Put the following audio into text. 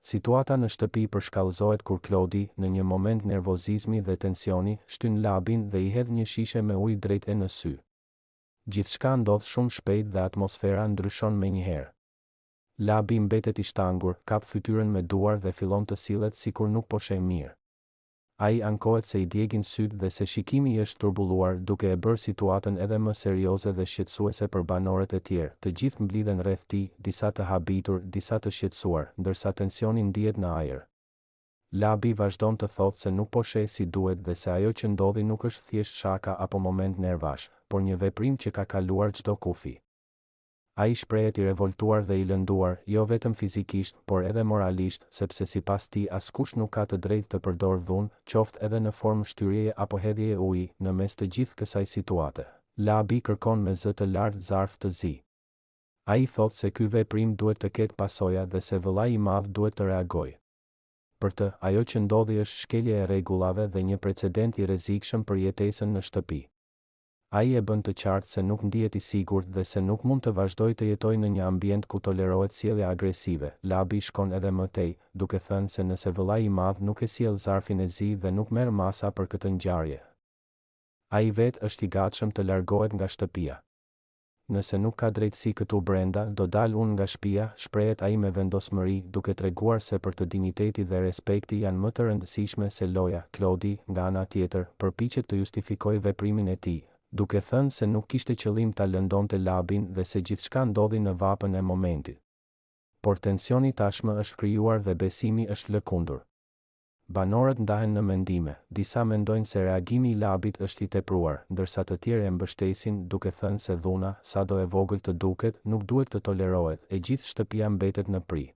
Situata në shtëpi përshkallëzohet kur Klodi, në një moment nervozizmi dhe tensioni, shtyn labin dhe I hedh një shishe me ujë drejt në sy. Gjithçka ndodh shumë shpejt dhe atmosfera ndryshon menjëherë. Labi mbetet I shtangur, kap fytyrën me duar dhe fillon të sillet sikur nuk po sheh mirë. Ai ankohet se I djegin sytë dhe se shikimi I është turbulluar, duke e bërë situatën edhe më serioze dhe shqetësuese për banorët e tjerë. Të gjithë mblidhen rreth tij, disa të habitur, disa të shqetësuar, ndërsa tensioni ndihet në ajër. Labi vazhdon të thotë se nuk po sheh si duhet dhe se ajo që ndodhi nuk është thjesht shaka apo moment nervash, por një veprim që ka kaluar çdo kufi. Ai shprehet I revoltuar dhe I lënduar, jo vetëm fizikisht, por edhe moralisht, sepse sipas tij askush nuk ka të drejtë të përdorë dhunë, qoftë edhe në formë shtyrjeje apo hedhjeje uji, në mes të gjithë kësaj situate. Labi kërkon me zë të lartë zarf të zi. Ai thotë se ky veprim duhet të ketë pasoja dhe se vëllai I madh duhet të reagojë. Për të, ajo që ndodhi është shkelje e rregullave dhe një precedent I rrezikshëm për jetesën në shtëpi. Ai e bën të qartë se nuk ndihet I sigurt dhe se nuk mund të vazhdojë të jetojë në një ambient ku tolerohet sjellja agresive. Labi shkon edhe më tej, duke thënë se nëse vëllai I madh nuk e sjell zarfin e zi dhe nuk merr masa për këtë ngjarje, ai vetë është I gatshëm të largohet nga shtëpia. Nëse nuk ka drejtësi këtu brenda, do dal unë nga shtëpia, shprehet ai me vendosmëri, duke treguar se për të dinjiteti dhe respekti janë më të rëndësishme se loja. Klodi, nga ana tjetër, përpiqet të justifikojë veprimin e tij, duke thënë se nuk kishte qëllim ta lëndonte labin dhe se gjithçka ndodhi në vapën e momentit. Por tensioni tashmë është krijuar dhe besimi është lëkundur. Banorët ndahen në mendime, disa mendojnë se reagimi I labit është I tepruar, ndërsa të tjerë e mbështesin duke thënë se dhuna, sado e vogël të duket, nuk duhet të tolerohet, e gjithë shtëpia mbetet në pri.